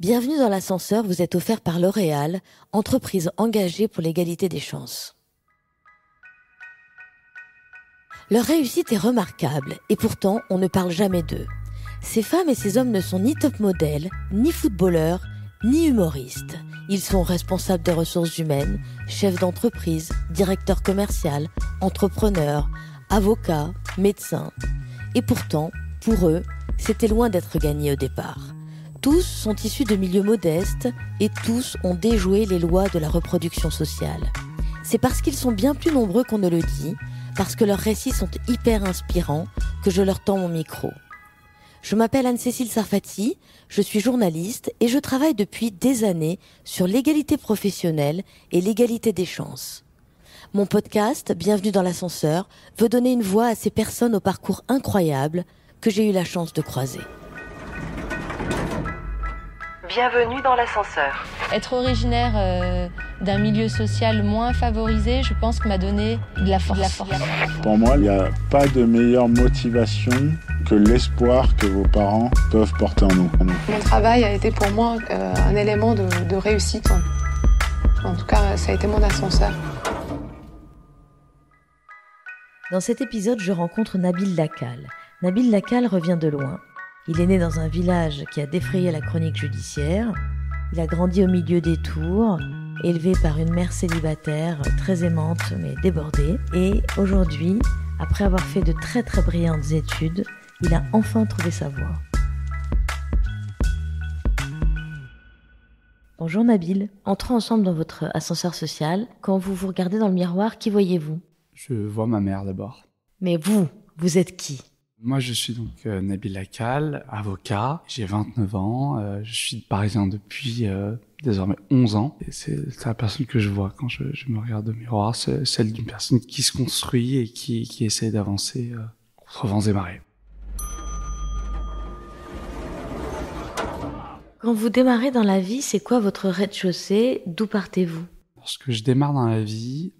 Bienvenue dans l'ascenseur, vous êtes offert par L'Oréal, entreprise engagée pour l'égalité des chances. Leur réussite est remarquable et pourtant on ne parle jamais d'eux. Ces femmes et ces hommes ne sont ni top modèles, ni footballeurs, ni humoristes. Ils sont responsables des ressources humaines, chefs d'entreprise, directeurs commerciaux, entrepreneurs, avocats, médecins. Et pourtant, pour eux, c'était loin d'être gagné au départ. Tous sont issus de milieux modestes et tous ont déjoué les lois de la reproduction sociale. C'est parce qu'ils sont bien plus nombreux qu'on ne le dit, parce que leurs récits sont hyper inspirants, que je leur tends mon micro. Je m'appelle Anne-Cécile Sarfati, je suis journaliste et je travaille depuis des années sur l'égalité professionnelle et l'égalité des chances. Mon podcast, Bienvenue dans l'ascenseur, veut donner une voix à ces personnes au parcours incroyable que j'ai eu la chance de croiser. Bienvenue dans l'ascenseur. Être originaire d'un milieu social moins favorisé, je pense que m'a donné de la force. Pour moi, il n'y a pas de meilleure motivation que l'espoir que vos parents peuvent porter en nous. Mon travail a été pour moi un élément de réussite. En tout cas, ça a été mon ascenseur. Dans cet épisode, je rencontre Nabil Lacal. Nabil Lacal revient de loin. Il est né dans un village qui a défrayé la chronique judiciaire. Il a grandi au milieu des Tours, élevé par une mère célibataire très aimante mais débordée. Et aujourd'hui, après avoir fait de très très brillantes études, il a enfin trouvé sa voie. Bonjour Nabil, entrons ensemble dans votre ascenseur social. Quand vous vous regardez dans le miroir, qui voyez-vous ? Je vois ma mère d'abord. Mais vous êtes qui ? Moi, je suis donc Nabil Lacal, avocat. J'ai 29 ans. Je suis parisien depuis désormais 11 ans. Et c'est la personne que je vois quand je me regarde au miroir. C'est celle d'une personne qui se construit et qui essaie d'avancer contre vents et marées. Quand vous démarrez dans la vie, c'est quoi votre rez-de-chaussée ? D'où partez-vous ? Lorsque je démarre dans la vie,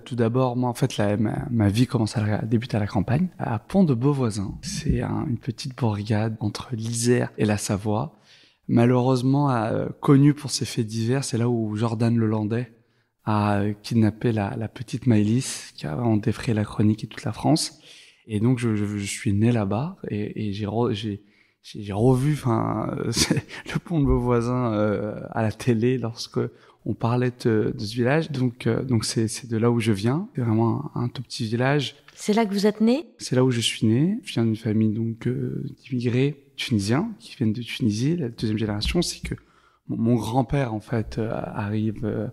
tout d'abord, moi, en fait, ma vie commence à débuter à la campagne, à Pont-de-Beauvoisin. C'est une petite bourgade entre l'Isère et la Savoie. Malheureusement, connue pour ses faits divers, c'est là où Jordan Lelandais a kidnappé la petite Maëlys, qui a vraiment défrayé la chronique et toute la France. Et donc, je suis né là-bas et j'ai revu, le Pont de Beauvoisin à la télé lorsque on parlait de ce village, donc c'est de là où je viens. C'est vraiment un tout petit village. C'est là que vous êtes né ? C'est là où je suis né. Je viens d'une famille donc d'immigrés tunisiens qui viennent de Tunisie. La deuxième génération, c'est que mon grand-père en fait arrive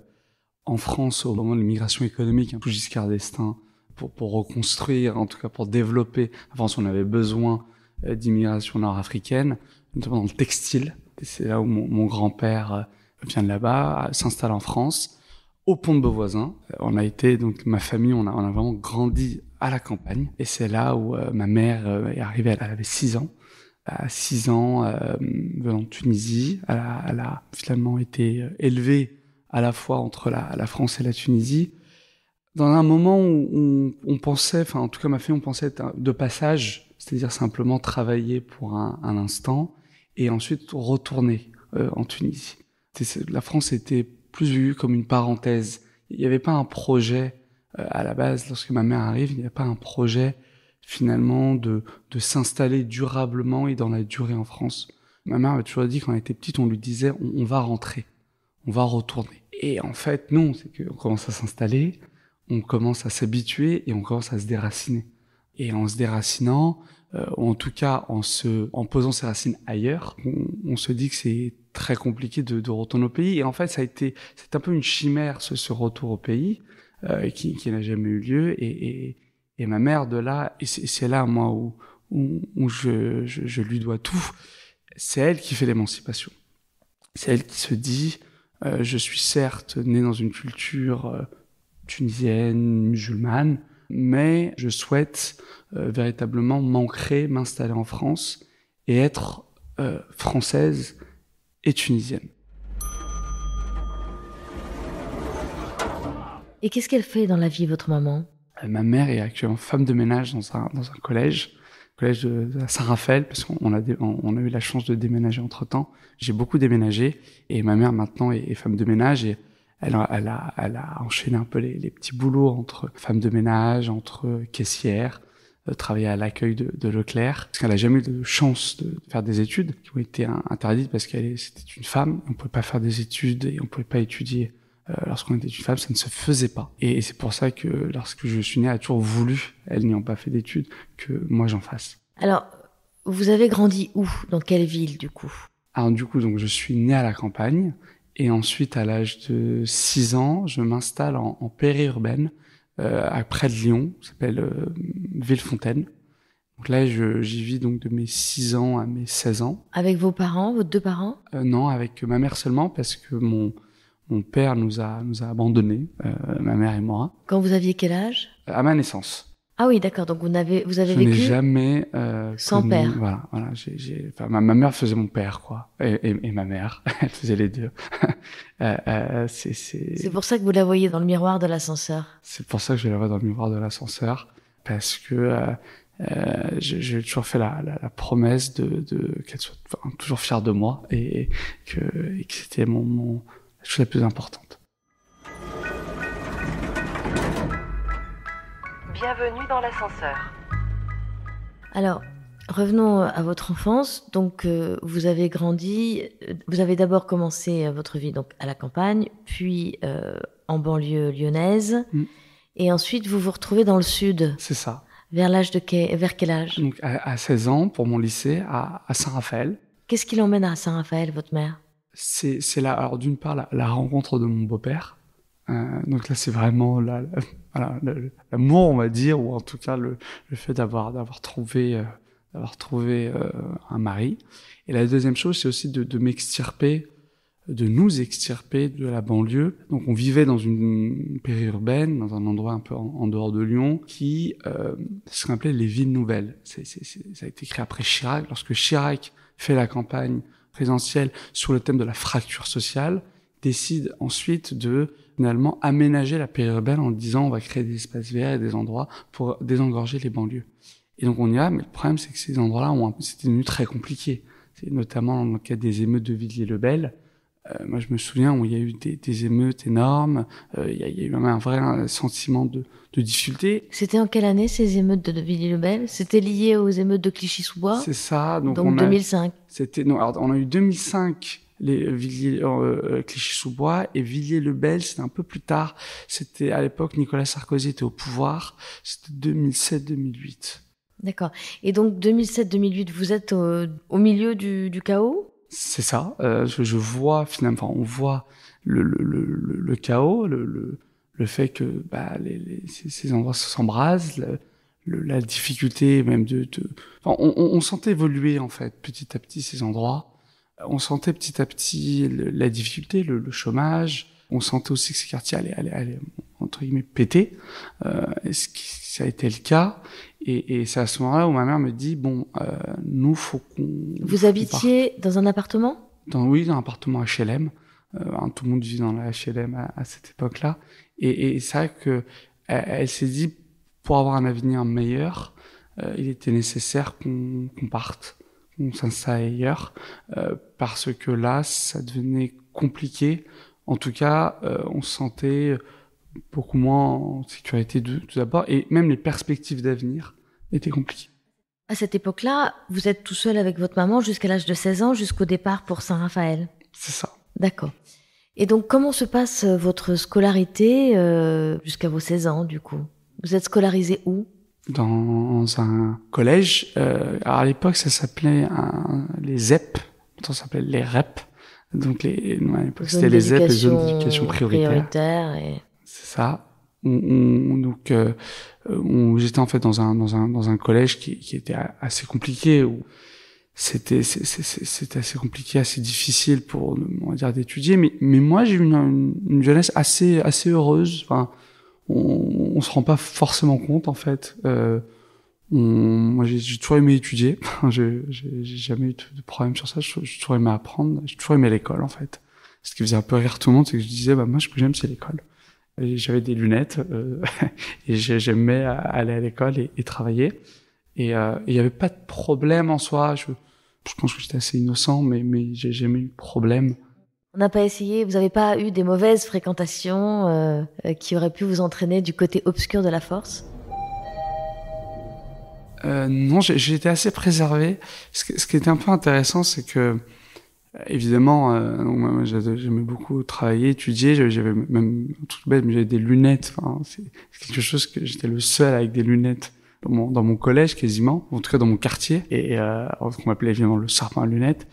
en France au moment de l'immigration économique, sous Giscard d'Estaing, pour reconstruire, en tout cas pour développer. Avant, on avait besoin d'immigration nord-africaine, notamment dans le textile. Et c'est là où mon grand-père vient de là-bas, s'installe en France, au Pont de Beauvoisin. On a été, donc ma famille, on a vraiment grandi à la campagne. Et c'est là où ma mère est arrivée, elle avait 6 ans. À 6 ans, venant de Tunisie, elle a finalement été élevée à la fois entre la France et la Tunisie. Dans un moment où on pensait, enfin en tout cas ma famille, on pensait être de passage, c'est-à-dire simplement travailler pour un instant et ensuite retourner en Tunisie. La France était plus vue comme une parenthèse. Il n'y avait pas un projet à la base, lorsque ma mère arrive, il n'y avait pas un projet finalement de s'installer durablement et dans la durée en France. Ma mère avait toujours dit, quand elle était petite, on lui disait on va rentrer, on va retourner. Et en fait, non, c'est qu'on commence à s'installer, on commence à s'habituer et on commence à se déraciner. Et en se déracinant, ou en tout cas en posant ses racines ailleurs, on se dit que c'est très compliqué de retourner au pays. Et en fait, c'est un peu une chimère ce retour au pays qui n'a jamais eu lieu. Et ma mère de là, et c'est là moi où je lui dois tout. C'est elle qui fait l'émancipation. C'est elle qui se dit je suis certes né dans une culture tunisienne, musulmane, mais je souhaite véritablement m'ancrer, m'installer en France et être française et tunisienne. Et qu'est-ce qu'elle fait dans la vie, votre maman ? Ma mère est actuellement femme de ménage dans un collège collège de Saint-Raphaël, parce qu'on a eu la chance de déménager entre-temps. J'ai beaucoup déménagé, et ma mère maintenant est femme de ménage, et elle a enchaîné un peu les petits boulots entre femme de ménage, entre caissière, travailler à l'accueil de Leclerc, parce qu'elle a jamais eu de chance de faire des études qui ont été interdites parce c'était une femme. On pouvait pas faire des études et on pouvait pas étudier lorsqu'on était une femme, ça ne se faisait pas. Et c'est pour ça que lorsque je suis née, elle a toujours voulu, elles n'y ont pas fait d'études, que moi j'en fasse. Alors, vous avez grandi où? Dans quelle ville, du coup? Alors du coup, donc je suis né à la campagne, et ensuite à l'âge de 6 ans, je m'installe en périurbaine, près de Lyon, ça s'appelle Villefontaine. Donc là, j'y vis donc de mes 6 ans à mes 16 ans. Avec vos parents, vos 2 parents? Non, avec ma mère seulement, parce que mon père nous a abandonnés, ma mère et moi. Quand vous aviez quel âge? À ma naissance. Ah oui, d'accord. Donc vous avez vécu Je n'ai jamais sans connu, père. Voilà. Enfin, ma mère faisait mon père, quoi, et ma mère, elle faisait les deux. C'est pour ça que vous la voyez dans le miroir de l'ascenseur. C'est pour ça que je la vois dans le miroir de l'ascenseur, parce que j'ai toujours fait la promesse de qu'elle soit toujours fière de moi, et que c'était la chose la plus importante. Bienvenue dans l'ascenseur. Alors, revenons à votre enfance. Donc, vous avez grandi, vous avez d'abord commencé votre vie donc à la campagne, puis en banlieue lyonnaise, et ensuite vous vous retrouvez dans le sud. C'est ça. Vers quel âge? Donc, à 16 ans, pour mon lycée, à Saint-Raphaël. Qu'est-ce qui l'emmène à Saint-Raphaël, votre mère? C'est alors d'une part la rencontre de mon beau-père. Donc là, c'est vraiment l'amour, on va dire, ou en tout cas le fait d'avoir trouvé un mari. Et la deuxième chose, c'est aussi de m'extirper, de nous extirper de la banlieue. Donc on vivait dans une périurbaine, dans un endroit un peu en dehors de Lyon, qui se rappelait les villes nouvelles. Ça a été créé après Chirac. Lorsque Chirac fait la campagne présidentielle sur le thème de la fracture sociale, décide ensuite de finalement aménager la périurbaine en disant on va créer des espaces verts et des endroits pour désengorger les banlieues. Et donc on y va, mais le problème c'est que ces endroits-là c'était devenu très compliqué. C'est notamment dans le cas des émeutes de Villiers-le-Bel. Moi je me souviens où il y a eu des émeutes énormes, il y a eu même un vrai sentiment de difficulté. C'était en quelle année ces émeutes de Villiers-le-Bel? C'était lié aux émeutes de Clichy-sous-Bois? C'est ça. Donc 2005. On a eu 2005 les Clichy-sous-Bois, et Villiers-le-Bel, c'était un peu plus tard. C'était à l'époque Nicolas Sarkozy était au pouvoir. C'était 2007-2008. D'accord. Et donc 2007-2008, vous êtes au milieu du chaos? C'est ça. Je vois finalement, on voit le chaos, le fait que ces endroits s'embrasent, la difficulté même on sentait évoluer en fait petit à petit ces endroits. On sentait petit à petit la difficulté, le chômage. On sentait aussi que ces quartiers allaient entre guillemets péter. Ça a été le cas. Et c'est à ce moment-là où ma mère me dit nous faut qu'on. Vous habitiez dans un appartement? Dans un appartement HLM. Tout le monde vit dans la HLM à cette époque-là. Et c'est vrai que elle s'est dit pour avoir un avenir meilleur, il était nécessaire qu'on parte. On s'installe ailleurs, parce que là, ça devenait compliqué. En tout cas, on se sentait beaucoup moins en sécurité tout d'abord, et même les perspectives d'avenir étaient compliquées. À cette époque-là, vous êtes tout seul avec votre maman jusqu'à l'âge de 16 ans, jusqu'au départ pour Saint-Raphaël? C'est ça. D'accord. Et donc, comment se passe votre scolarité jusqu'à vos 16 ans, du coup? Vous êtes scolarisé où? Dans un collège. Alors à l'époque, ça s'appelait les ZEP. Maintenant, ça s'appelait les REP. Donc, à l'époque, c'était les ZEP, les zones d'éducation prioritaire. C'est ça. J'étais en fait dans un collège qui était assez compliqué, où c'était assez compliqué, assez difficile pour, on va dire, d'étudier. Mais moi, j'ai eu une jeunesse assez heureuse. Enfin, on se rend pas forcément compte en fait. Moi j'ai toujours aimé étudier. J'ai jamais eu de problème sur ça. J'ai toujours aimé apprendre. J'ai toujours aimé l'école en fait. Ce qui faisait un peu rire tout le monde, c'est que je disais moi ce que j'aime c'est l'école. Et j'avais des lunettes et j'aimais aller à l'école et travailler. Et il y avait pas de problème en soi. Je pense que j'étais assez innocent, mais j'ai jamais eu de problème. On n'a pas essayé, vous n'avez pas eu des mauvaises fréquentations qui auraient pu vous entraîner du côté obscur de la force? Non, j'ai été assez préservé. Ce qui était un peu intéressant, c'est que, évidemment, donc moi, j'aimais beaucoup travailler, étudier. J'avais même un truc bête, mais j'avais des lunettes. Enfin, c'est quelque chose que j'étais le seul avec des lunettes dans mon collège quasiment, en tout cas dans mon quartier. Et on m'appelait évidemment le serpent à lunettes.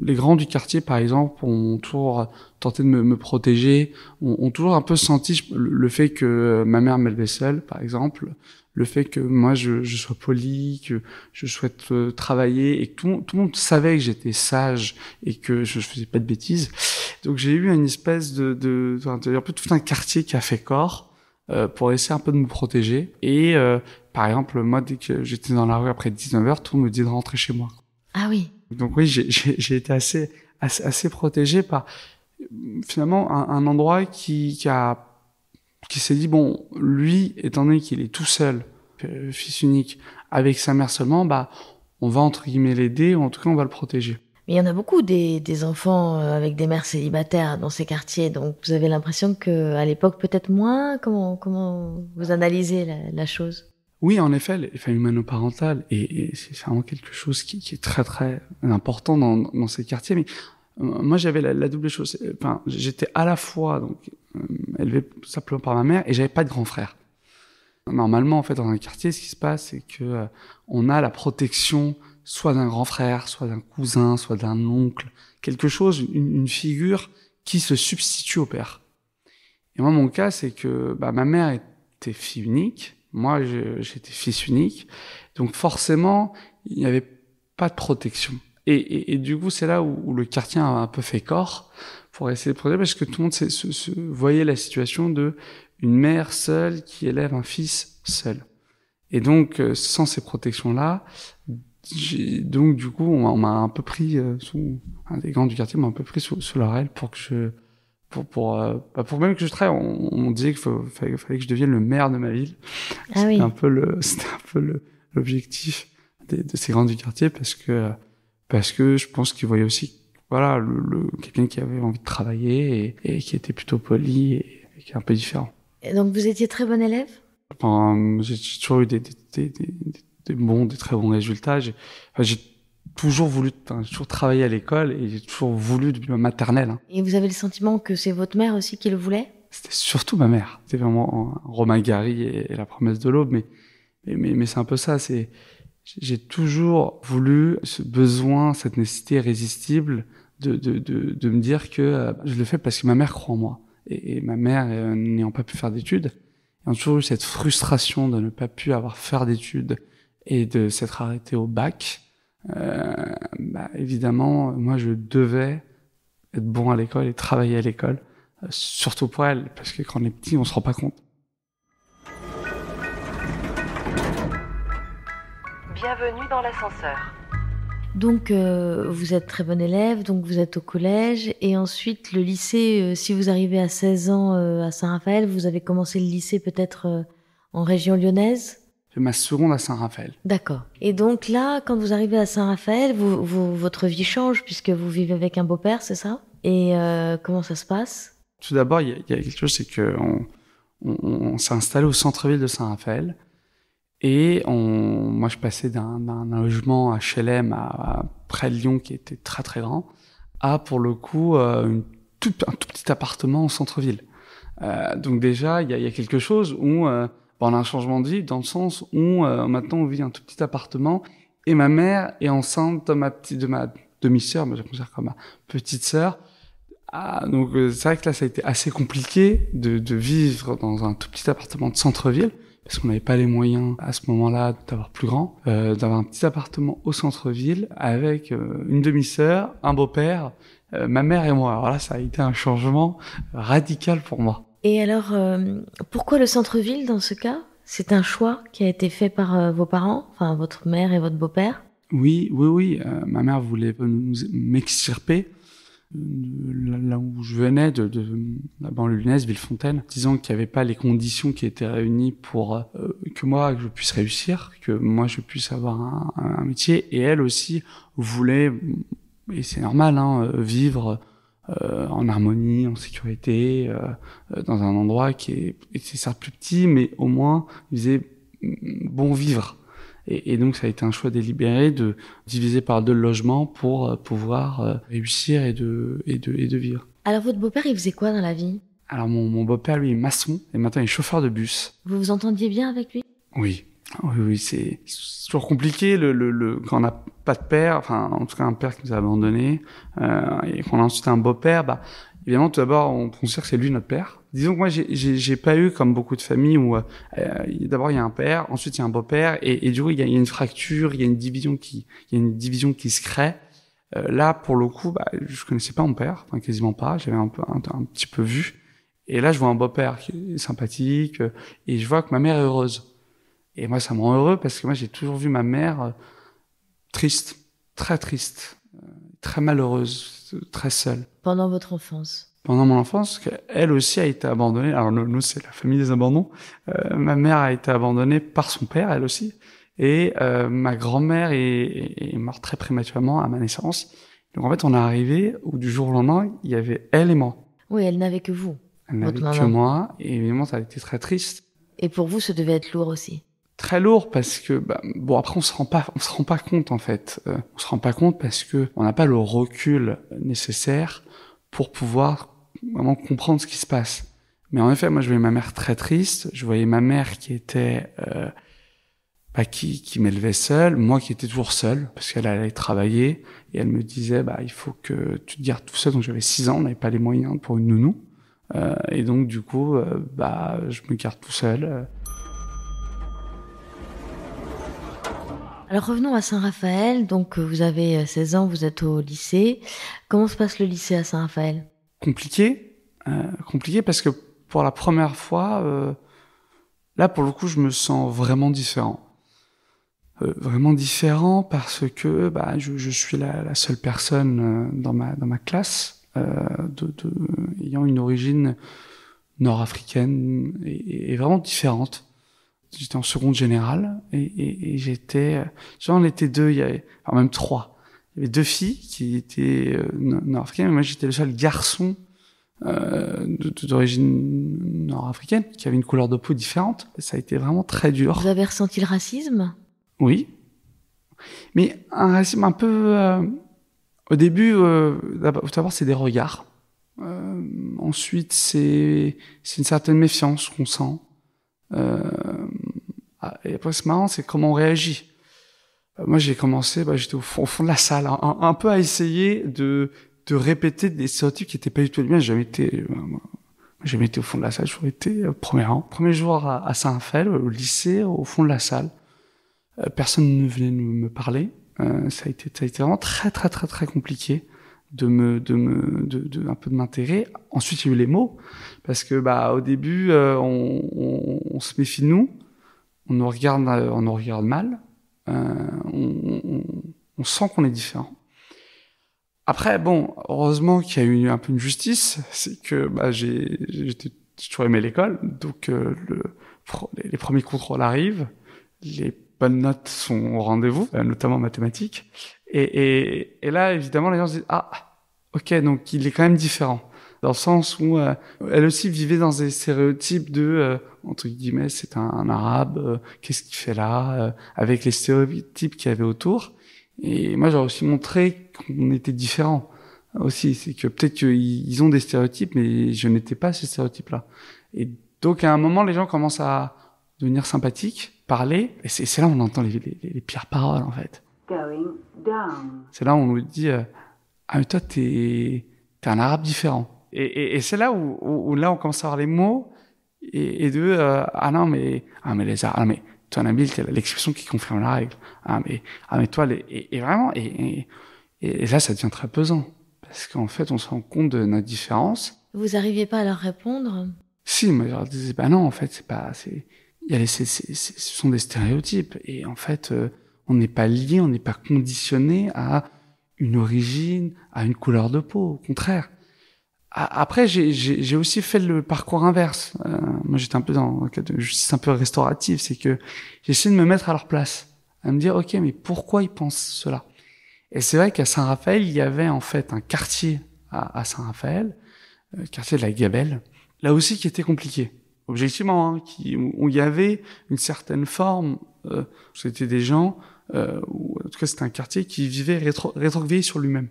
Les grands du quartier, par exemple, ont toujours tenté de me protéger, ont toujours un peu senti le fait que ma mère m'élevait seule, par exemple, le fait que moi je sois poli, que je souhaite travailler, et que tout le monde savait que j'étais sage et que je faisais pas de bêtises. Donc j'ai eu une espèce un peu tout un quartier qui a fait corps pour essayer un peu de me protéger. Et par exemple, moi, dès que j'étais dans la rue après 19h, tout le monde me dit de rentrer chez moi. Ah oui. Donc oui, j'ai été assez protégé par finalement un endroit qui s'est dit, bon, lui, étant donné qu'il est tout seul, fils unique, avec sa mère seulement, bah on va entre guillemets l'aider, ou en tout cas on va le protéger. Mais il y en a beaucoup des enfants avec des mères célibataires dans ces quartiers, donc vous avez l'impression que à l'époque peut-être moins. Comment vous analysez la chose? Oui, en effet, les familles monoparentales, et c'est vraiment quelque chose qui est très très important dans ces quartiers. Mais moi, j'avais la double chose. Enfin, j'étais à la fois donc élevé simplement par ma mère, et j'avais pas de grand frère. Normalement, en fait, dans un quartier, ce qui se passe, c'est que on a la protection soit d'un grand frère, soit d'un cousin, soit d'un oncle, quelque chose, une figure qui se substitue au père. Et moi, mon cas, c'est que ma mère était fille unique. Moi, j'étais fils unique, donc forcément, il n'y avait pas de protection. Et du coup, c'est là où le quartier a un peu fait corps pour essayer de protéger, parce que tout le monde se voyait la situation de une mère seule qui élève un fils seul. Et donc, sans ces protections-là, donc du coup, on m'a un peu pris un des grands du quartier m'a un peu pris sous leur aile pour que pour même que je travaille, on disait qu'il fallait que je devienne le maire de ma ville. Ah oui. C'était un peu l'objectif de ces grands du quartier, parce que je pense qu'ils voyaient aussi, voilà, quelqu'un qui avait envie de travailler et qui était plutôt poli et qui est un peu différent. Et donc vous étiez très bon élève? Enfin, j'ai toujours eu des très bons résultats. J'ai toujours travaillé à l'école, et j'ai toujours voulu depuis ma maternelle. Et vous avez le sentiment que c'est votre mère aussi qui le voulait? C'était surtout ma mère. C'était vraiment Romain Gary et la promesse de l'aube, mais c'est un peu ça. J'ai toujours voulu ce besoin, cette nécessité irrésistible de me dire que je le fais parce que ma mère croit en moi. Et ma mère, n'ayant pas pu faire d'études, ayant toujours eu cette frustration de ne pas pu faire d'études et de s'être arrêtée au bac, évidemment, moi je devais être bon à l'école et travailler à l'école, surtout pour elle, parce que quand on est petit, on se rend pas compte. Bienvenue dans l'ascenseur. Donc vous êtes très bon élève, donc vous êtes au collège, et ensuite le lycée, si vous arrivez à 16 ans à Saint-Raphaël, vous avez commencé le lycée peut-être en région lyonnaise? J'ai ma seconde à Saint-Raphaël. D'accord. Et donc là, quand vous arrivez à Saint-Raphaël, votre vie change puisque vous vivez avec un beau-père, c'est ça? Et comment ça se passe? Tout d'abord, il y a quelque chose, c'est que on s'est installé au centre-ville de Saint-Raphaël, et moi je passais d'un logement HLM à près de Lyon qui était très très grand, à pour le coup un tout petit appartement au centre-ville. Donc déjà, il y a quelque chose où on a un changement de vie, dans le sens où maintenant on vit un tout petit appartement, et ma mère est enceinte de ma demi-sœur, mais je la considère comme ma petite sœur. Donc c'est vrai que là ça a été assez compliqué de vivre dans un tout petit appartement de centre-ville, parce qu'on n'avait pas les moyens à ce moment-là d'avoir plus grand, d'avoir un petit appartement au centre-ville avec une demi-sœur, un beau-père, ma mère et moi. Alors là, ça a été un changement radical pour moi. Et alors, pourquoi le centre-ville dans ce cas? C'est un choix qui a été fait par vos parents, enfin votre mère et votre beau-père? Oui. Ma mère voulait m'extirper là où où je venais de la banlieue lyonnaise, Villefontaine, disant qu'il n'y avait pas les conditions qui étaient réunies pour que je puisse réussir, que moi je puisse avoir un métier. Et elle aussi voulait, et c'est normal, vivre en harmonie, en sécurité, dans un endroit qui était certes plus petit, mais au moins il faisait bon vivre. Et donc ça a été un choix délibéré de diviser par 2 le logement pour pouvoir réussir et de vivre. Alors votre beau-père, il faisait quoi dans la vie? Alors mon beau-père, lui, est maçon et maintenant il est chauffeur de bus. Vous vous entendiez bien avec lui? Oui, c'est toujours compliqué quand on n'a pas de père, enfin en tout cas un père qui nous a abandonnés, et qu'on a ensuite un beau-père. Évidemment, tout d'abord, on considère que c'est lui notre père. Disons que moi, j'ai pas eu comme beaucoup de familles où d'abord il y a un père, ensuite il y a un beau-père, et du coup il y a une fracture, il y a une division qui se crée. Là, pour le coup, je connaissais pas mon père, enfin quasiment pas. J'avais un petit peu vu, et là je vois un beau-père qui est sympathique, et je vois que ma mère est heureuse. Et moi, ça me rend heureux parce que moi j'ai toujours vu ma mère triste, très malheureuse, très seule. Pendant votre enfance? Pendant mon enfance, elle aussi a été abandonnée. Alors nous, c'est la famille des abandons. Ma mère a été abandonnée par son père, elle aussi. Et ma grand-mère est morte très prématurément à ma naissance. Donc en fait, on est arrivé où du jour au lendemain, il y avait elle et moi. Oui, elle n'avait que vous. Elle n'avait que moi. Et évidemment, ça a été très triste. Et pour vous, ça devait être lourd aussi? Très lourd parce que après on se rend pas compte en fait. On se rend pas compte parce que on n'a pas le recul nécessaire pour pouvoir vraiment comprendre ce qui se passe. Mais en effet, moi je voyais ma mère très triste, je voyais ma mère qui était qui m'élevait seule, moi qui étais toujours seul parce qu'elle allait travailler et elle me disait il faut que tu te gardes tout seul. Donc j'avais 6 ans, on n'avait pas les moyens pour une nounou. Et donc du coup je me garde tout seul. Alors revenons à Saint-Raphaël. Donc vous avez 16 ans, vous êtes au lycée. Comment se passe le lycée à Saint-Raphaël? Compliqué parce que pour la première fois, là pour le coup, je me sens vraiment différent. Vraiment différent parce que je suis la seule personne dans ma classe ayant une origine nord-africaine et vraiment différente. J'étais en seconde générale et on était 2, même 3. Il y avait 2 filles qui étaient nord-africaines, mais moi j'étais le seul garçon d'origine nord-africaine qui avait une couleur de peau différente. Et ça a été vraiment très dur. Vous avez ressenti le racisme? Oui, mais un racisme un peu. Au début, d'abord c'est des regards. Ensuite c'est une certaine méfiance qu'on sent. Et après c'est marrant, c'est comment on réagit. Moi j'ai commencé, j'étais au fond de la salle, un peu à essayer de répéter des stéréotypes qui étaient pas du tout les miens. J'ai jamais été au fond de la salle, j'ai toujours été au premier rang. Premier jour à Saint-Raphaël, au lycée, au fond de la salle. Personne ne venait me parler. Ça a été vraiment très très très très compliqué de un peu de m'intégrer. Ensuite, il y a eu les mots, parce que au début, on se méfie de nous, on nous regarde mal, on sent qu'on est différent. Après, heureusement qu'il y a eu un peu une justice, c'est que j'ai toujours aimé l'école, donc les premiers contrôles arrivent, les bonnes notes sont au rendez-vous, notamment en mathématiques. Et là, évidemment, les gens se disent « Ah, ok, donc il est quand même différent. » Dans le sens où elle aussi vivait dans des stéréotypes de, entre guillemets, c'est un arabe, qu'est-ce qu'il fait là, avec les stéréotypes qu'il y avait autour. Et moi, j'aurais aussi montré qu'on était différents aussi. C'est que peut-être qu'ils ont des stéréotypes, mais je n'étais pas ces stéréotypes-là. Et donc, à un moment, les gens commencent à devenir sympathiques, parler, et c'est là où on entend les pires paroles, en fait. C'est là où on nous dit ah mais toi t'es un arabe différent, et c'est là où là on commence à avoir les mots et de ah mais les arabes, mais toi Nabil t'es l'exception qui confirme la règle, ah mais toi et vraiment et là ça devient très pesant parce qu'en fait on se rend compte de notre différence. Vous arriviez pas à leur répondre? Si, moi je leur disais non, en fait ce sont des stéréotypes, et en fait on n'est pas lié, on n'est pas conditionné à une origine, à une couleur de peau. Au contraire, Après, j'ai aussi fait le parcours inverse. Moi, j'étais un peu dans un cas de justice un peu restaurative, c'est que j'ai essayé de me mettre à leur place, à me dire, ok, mais pourquoi ils pensent cela? Et c'est vrai qu'à Saint-Raphaël, il y avait en fait un quartier à Saint-Raphaël, quartier de la Gabelle, là aussi qui était compliqué, objectivement, hein, où il y avait une certaine forme, c'était des gens, ou en tout cas c'était un quartier qui vivait rétrograde sur lui-même.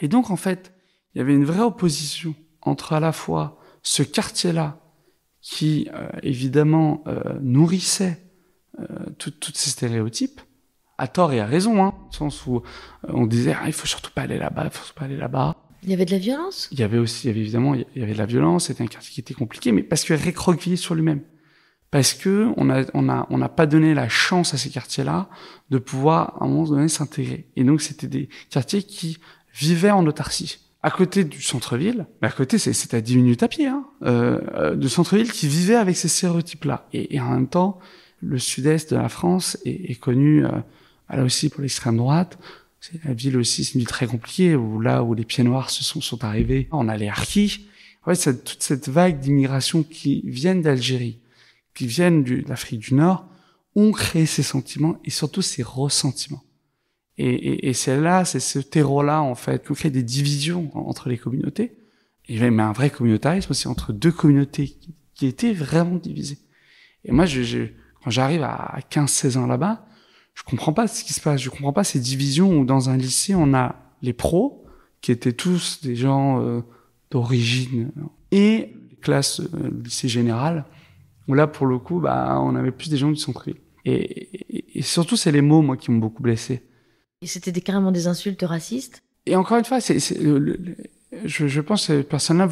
Et donc en fait, il y avait une vraie opposition entre à la fois ce quartier-là qui évidemment nourrissait tous ces stéréotypes, à tort et à raison, hein, au sens où on disait il faut surtout pas aller là-bas, il faut surtout pas aller là-bas. Il y avait de la violence? Il y avait évidemment de la violence, c'était un quartier qui était compliqué, mais parce que recroquevillé sur lui-même. Parce que on n'a pas donné la chance à ces quartiers-là de pouvoir, à un moment donné, s'intégrer. Et donc, c'était des quartiers qui vivaient en autarcie. À côté du centre-ville, mais à côté, c'est à 10 minutes à pied, hein, du centre-ville qui vivait avec ces stéréotypes-là. Et en même temps, le sud-est de la France est connu, là aussi pour l'extrême droite. C'est la ville aussi, c'est une ville très compliquée, où les pieds noirs sont arrivés. On a les harkis. En fait, toute cette vague d'immigration qui viennent d'Algérie, qui viennent de l'Afrique du Nord, ont créé ces sentiments et surtout ces ressentiments. Et c'est ce terreau-là, en fait, qui crée des divisions entre les communautés. Et même un vrai communautarisme aussi entre deux communautés qui étaient vraiment divisées. Et moi, quand j'arrive à 15-16 ans là-bas, je comprends pas ce qui se passe. Je comprends pas ces divisions où dans un lycée, on a les pros, qui étaient tous des gens d'origine, et les classes lycée général, où là, pour le coup, on avait plus des gens du centre-ville. Et surtout, c'est les mots, moi, qui m'ont beaucoup blessé. Et c'était carrément des insultes racistes? Et encore une fois, je pense que ces personnes-là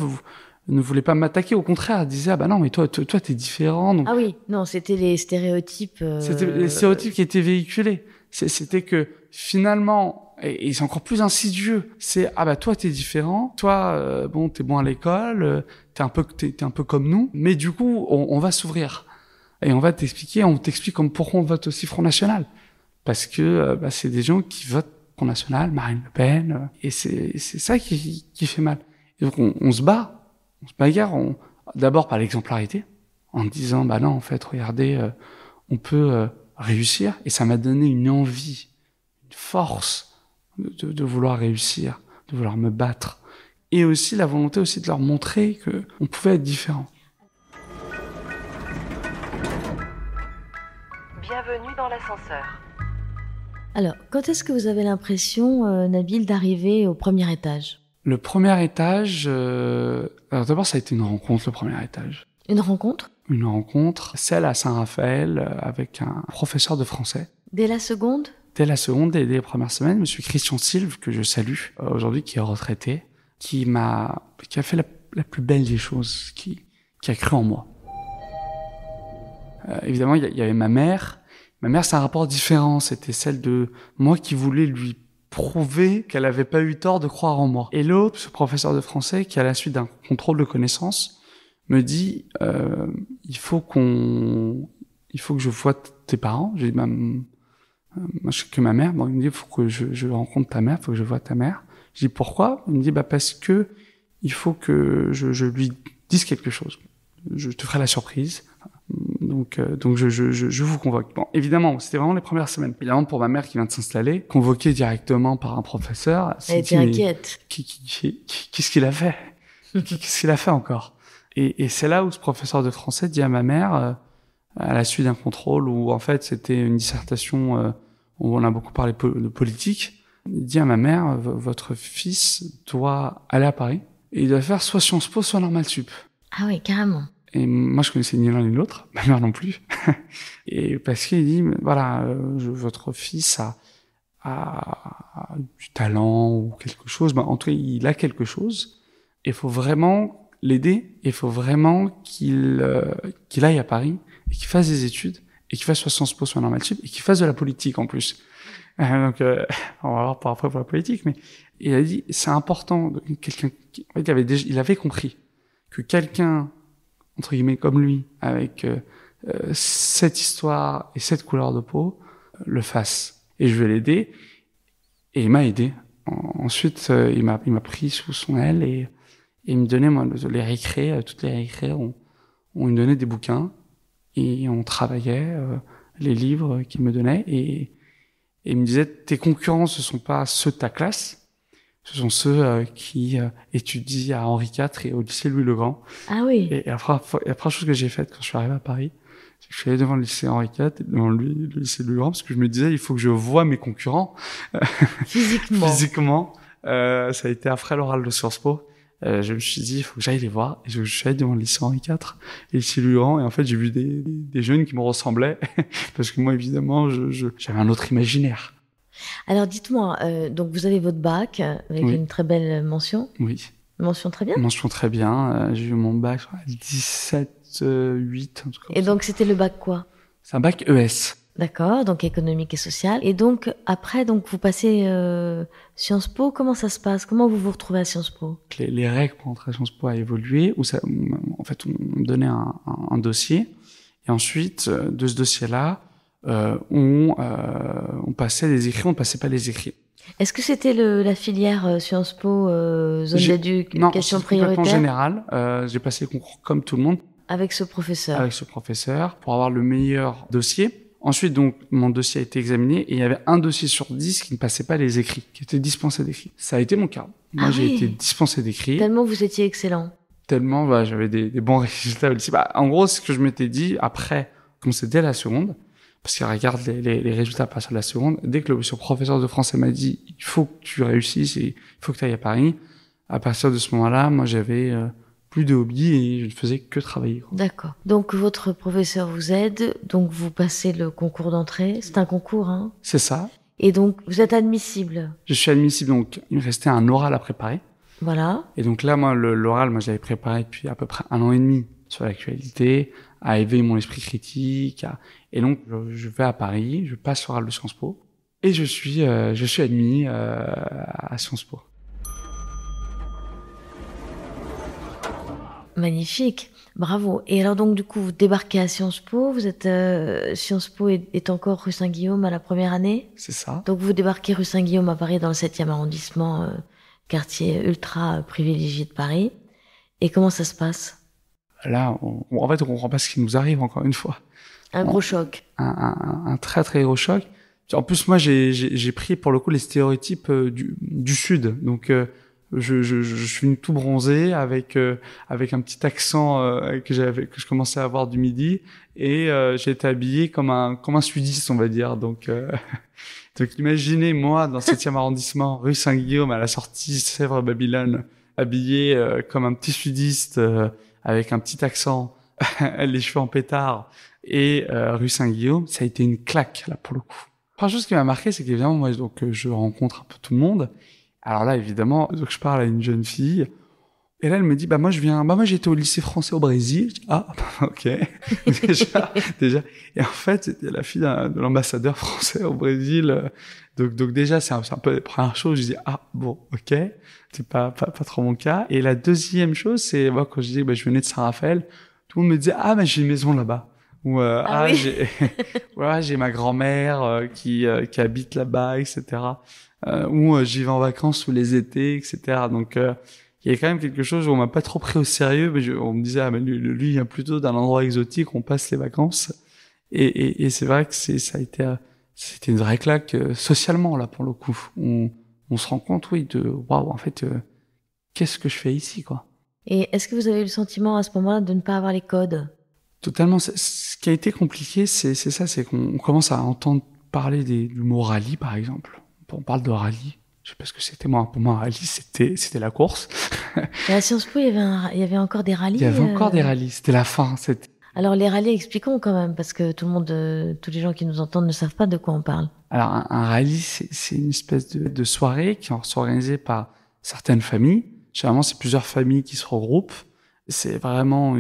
ne voulaient pas m'attaquer. Au contraire, elles disaient, non, mais toi, t'es différent. Donc... Ah oui, non, c'était les stéréotypes. C'était les stéréotypes qui étaient véhiculés. C'était que, finalement, et c'est encore plus insidieux, c'est, toi, t'es différent. Toi, t'es bon à l'école, t'es un peu comme nous. Mais du coup, on va s'ouvrir. Et on va t'expliquer, on t'explique pourquoi on vote aussi Front National. Parce que c'est des gens qui votent Front National, Marine Le Pen, et c'est ça qui fait mal. Et donc on se bat, on se bagarre, d'abord par l'exemplarité, en disant non, en fait, regardez, on peut réussir, et ça m'a donné une envie, une force de vouloir réussir, de vouloir me battre, et aussi la volonté aussi de leur montrer que on pouvait être différent. Bienvenue dans l'ascenseur. Alors, quand est-ce que vous avez l'impression, Nabil, d'arriver au premier étage? Le premier étage... Alors d'abord, ça a été une rencontre, le premier étage. Une rencontre? Une rencontre, celle à Saint-Raphaël, avec un professeur de français. Dès la seconde? Dès la seconde, dès les premières semaines, monsieur Christian Silve, que je salue, aujourd'hui, qui est retraité, qui a fait la plus belle des choses, qui a cru en moi. Évidemment, il y avait ma mère. Ma mère, c'est un rapport différent. C'était celle de moi qui voulais lui prouver qu'elle n'avait pas eu tort de croire en moi. Et l'autre, ce professeur de français, qui à la suite d'un contrôle de connaissances, me dit il faut que je voie tes parents. J'ai dit moi, je sais que ma mère. Bon, il me dit il faut que je rencontre ta mère, il faut que je voie ta mère. Je dis pourquoi? Il me dit parce que il faut que je lui dise quelque chose. Je te ferai la surprise. Donc je vous convoque. Bon, évidemment, c'était vraiment les premières semaines. Évidemment, pour ma mère qui vient de s'installer, convoquée directement par un professeur. Elle était inquiète. Qu'est-ce qu'il a fait? Qu'est-ce qu'il a fait encore? Et c'est là où ce professeur de français dit à ma mère, à la suite d'un contrôle où en fait c'était une dissertation où on a beaucoup parlé de politique, il dit à ma mère, votre fils doit aller à Paris et il doit faire soit Sciences Po, soit Normal Sup. Ah oui, carrément. Et moi, je connaissais ni l'un ni l'autre, ma mère non plus. Et parce qu'il dit, voilà, votre fils a du talent ou quelque chose. En tout cas, il a quelque chose. Il faut vraiment l'aider. Il faut vraiment qu'il aille à Paris et qu'il fasse des études et qu'il fasse soit Sciences Po, soit Normal Sup et qu'il fasse de la politique en plus. Donc, on va voir pour après pour la politique. Mais il a dit, c'est important. Quelqu'un en fait, il avait compris que quelqu'un entre guillemets comme lui, avec cette histoire et cette couleur de peau, le fasse. Et je vais l'aider. Et il m'a aidé. Ensuite, il m'a pris sous son aile et Et il me donnait, moi, les récrés, toutes les récrés, on me donnait des bouquins et on travaillait les livres qu'il me donnait et il me disait, tes concurrents, ce sont pas ceux de ta classe, ce sont ceux qui étudient à Henri IV et au lycée Louis-le-Grand. Ah oui. Et la première chose que j'ai faite quand je suis arrivé à Paris, c'est que je suis allé devant le lycée Henri IV et devant le lycée Louis-le-Grand parce que je me disais, il faut que je voie mes concurrents. Physiquement. Physiquement. Ça a été après l'oral de Sciences Po. Je me suis dit, il faut que j'aille les voir. Et je suis allé devant le lycée Henri IV et le lycée Louis-le-Grand. Et en fait, j'ai vu des jeunes qui me ressemblaient. Parce que moi, évidemment, j'avais un autre imaginaire. Alors, dites-moi, donc vous avez votre bac avec une très belle mention. Oui. Mention très bien. Mention très bien. J'ai eu mon bac, je crois, 17,8. En tout cas. Et donc, c'était le bac quoi? C'est un bac ES. D'accord, donc économique et social. Et donc, après, donc vous passez Sciences Po. Comment ça se passe? Comment vous vous retrouvez à Sciences Po? Les règles pour entrer à Sciences Po a évolué. En fait, on me donnait un dossier. Et ensuite, de ce dossier-là, on passait les écrits, on ne passait pas les écrits. Est-ce que c'était la filière Sciences Po, zone d'éducation prioritaire? Non, c'est général. J'ai passé le concours comme tout le monde. Avec ce professeur? Avec ce professeur, pour avoir le meilleur dossier. Ensuite, donc, mon dossier a été examiné et il y avait un dossier sur 10 qui ne passait pas les écrits, qui était dispensé d'écrits. Ça a été mon cas. Moi, j'ai été dispensé d'écrits. Tellement vous étiez excellent. Tellement, j'avais des bons résultats aussi. En gros, c'est ce que je m'étais dit après, comme c'était la seconde, parce qu'il regarde les résultats à partir de la seconde. Dès que le professeur de français m'a dit, il faut que tu réussisses et il faut que tu ailles à Paris, à partir de ce moment-là, moi, j'avais plus de hobby et je ne faisais que travailler. D'accord. Donc, votre professeur vous aide, donc vous passez le concours d'entrée. C'est un concours, hein? C'est ça. Et donc, vous êtes admissible? Je suis admissible, donc il me restait un oral à préparer. Voilà. Et donc là, moi, l'oral, moi, j'avais préparé depuis à peu près 1 an et demi sur l'actualité, à éveiller mon esprit critique. Et donc, je vais à Paris, je passe l'oral de Sciences Po et je suis admis à Sciences Po. Magnifique, bravo. Et alors donc du coup vous débarquez à Sciences Po, vous êtes Sciences Po est encore rue Saint-Guillaume à la première année. C'est ça. Donc vous débarquez rue Saint-Guillaume à Paris dans le 7e arrondissement, quartier ultra privilégié de Paris. Et comment ça se passe? Là, en fait, on comprend pas ce qui nous arrive encore une fois. Un gros choc. Un très très gros choc. En plus, moi, j'ai pris pour le coup les stéréotypes du Sud. Donc je suis venu tout bronzé avec un petit accent que je commençais à avoir du midi et j'ai été habillé comme un sudiste, on va dire. Donc imaginez moi dans le 7e arrondissement rue Saint-Guillaume à la sortie Sèvres-Babylone, habillé comme un petit sudiste avec un petit accent, les cheveux en pétard et rue Saint-Guillaume, ça a été une claque là pour le coup. La première chose qui m'a marqué, c'est qu'évidemment moi je rencontre un peu tout le monde. Alors là, évidemment, donc je parle à une jeune fille, et là, elle me dit, moi, j'étais au lycée français au Brésil. Je dis, ok. déjà. Et en fait, c'était la fille de l'ambassadeur français au Brésil. Donc déjà, c'est un peu la première chose. Je dis, bon, ok. C'est pas trop mon cas. Et la deuxième chose, c'est, moi, quand je dis, je venais de Saint-Raphaël, tout le monde me disait, j'ai une maison là-bas. Ou, j'ai ma grand-mère, qui habite là-bas, etc. Où j'y vais en vacances tous les étés, etc. Donc il y a quand même quelque chose où on m'a pas trop pris au sérieux, mais on me disait lui il vient plutôt d'un endroit exotique où on passe les vacances. Et c'est vrai que c'était une vraie claque socialement là pour le coup. On se rend compte waouh, en fait qu'est-ce que je fais ici quoi. Et est-ce que vous avez eu le sentiment à ce moment-là de ne pas avoir les codes? Totalement. Ce qui a été compliqué, c'est ça, c'est qu'on commence à entendre parler du mot rallye par exemple. On parle de rallye. Je sais pas ce que c'était moi. Pour moi, un rallye, c'était la course. Et à Sciences Po, il y avait encore des rallyes. Il y avait encore des rallyes. C'était la fin. Alors les rallyes, expliquons quand même, parce que tous les gens qui nous entendent ne savent pas de quoi on parle. Alors un rallye, c'est une espèce de soirée qui est organisée par certaines familles. Généralement, c'est plusieurs familles qui se regroupent. C'est vraiment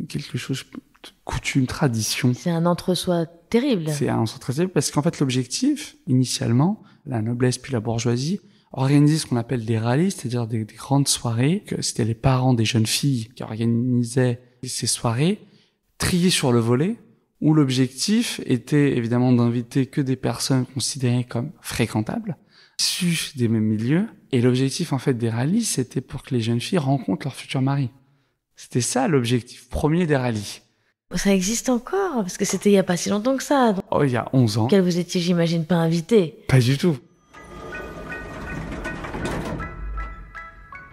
quelque chose de coutume, tradition. C'est un entre-soi terrible. C'est un entre-soi terrible parce qu'en fait, l'objectif, initialement, la noblesse puis la bourgeoisie, organiser ce qu'on appelle des rallyes, c'est-à-dire des grandes soirées, que c'était les parents des jeunes filles qui organisaient ces soirées, triées sur le volet, où l'objectif était évidemment d'inviter que des personnes considérées comme fréquentables, issus des mêmes milieux. Et l'objectif, en fait, des rallyes, c'était pour que les jeunes filles rencontrent leur futur mari. C'était ça, l'objectif premier des rallyes. Ça existe encore, parce que c'était il y a pas si longtemps que ça. Donc, Oh, il y a 11 ans. auquel vous étiez, j'imagine, pas invité. Pas du tout.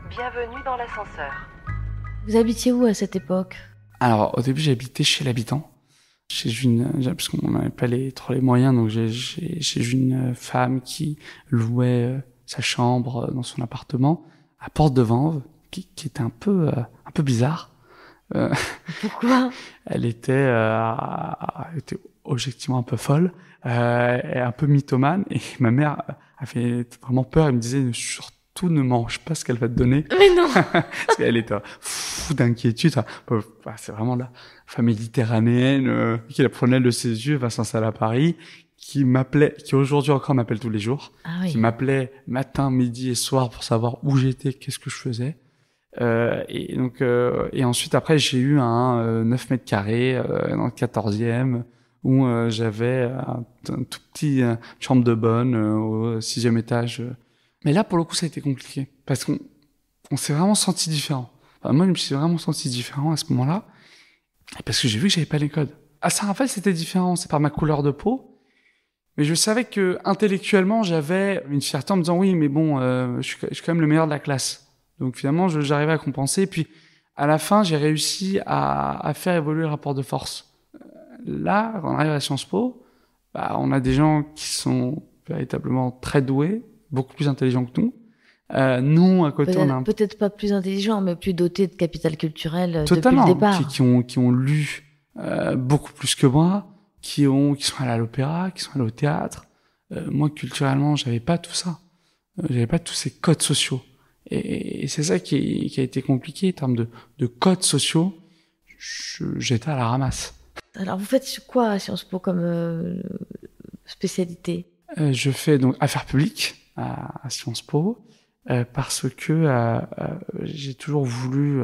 Bienvenue dans l'ascenseur. Vous habitiez où à cette époque? Alors, au début, j'habitais chez l'habitant. Parce qu'on n'avait pas trop les moyens, donc j'ai vu une femme qui louait sa chambre dans son appartement à Porte de Vanves, qui était un peu bizarre. Pourquoi? Elle était objectivement un peu folle, et un peu mythomane, et ma mère avait vraiment peur. Elle me disait surtout ne mange pas ce qu'elle va te donner. Mais non. Parce qu'elle était fou d'inquiétude. C'est vraiment la femme méditerranéenne qui la prenait de ses yeux, va s'installer à Paris, qui aujourd'hui encore m'appelle tous les jours, Ah oui. qui m'appelait matin, midi et soir pour savoir où j'étais, qu'est-ce que je faisais. Et ensuite après j'ai eu un 9 mètres carrés dans le 14e où j'avais un tout petit chambre de bonne au 6e étage. Mais là pour le coup ça a été compliqué parce qu'on s'est vraiment senti différent. Enfin, moi je me suis vraiment senti différent à ce moment-là parce que j'ai vu que j'avais pas les codes. À Saint-Raphaël c'était différent, c'est par ma couleur de peau. Mais je savais que intellectuellement j'avais une fierté en me disant oui mais bon je suis quand même le meilleur de la classe. Donc finalement, j'arrivais à compenser. Puis à la fin, j'ai réussi à faire évoluer le rapport de force. Là, quand on arrive à Sciences Po, on a des gens qui sont véritablement très doués, beaucoup plus intelligents que nous. Nous, à côté, on a peut-être pas plus intelligents, mais plus dotés de capital culturel totalement, depuis le départ. qui ont lu beaucoup plus que moi, qui sont allés à l'opéra, qui sont allés au théâtre. Moi, culturellement, j'avais pas tout ça. J'avais pas tous ces codes sociaux. Et c'est ça qui a été compliqué en termes de codes sociaux. J'étais à la ramasse. Alors, vous faites quoi à Sciences Po comme spécialité? Je fais donc affaires publiques à Sciences Po parce que j'ai toujours voulu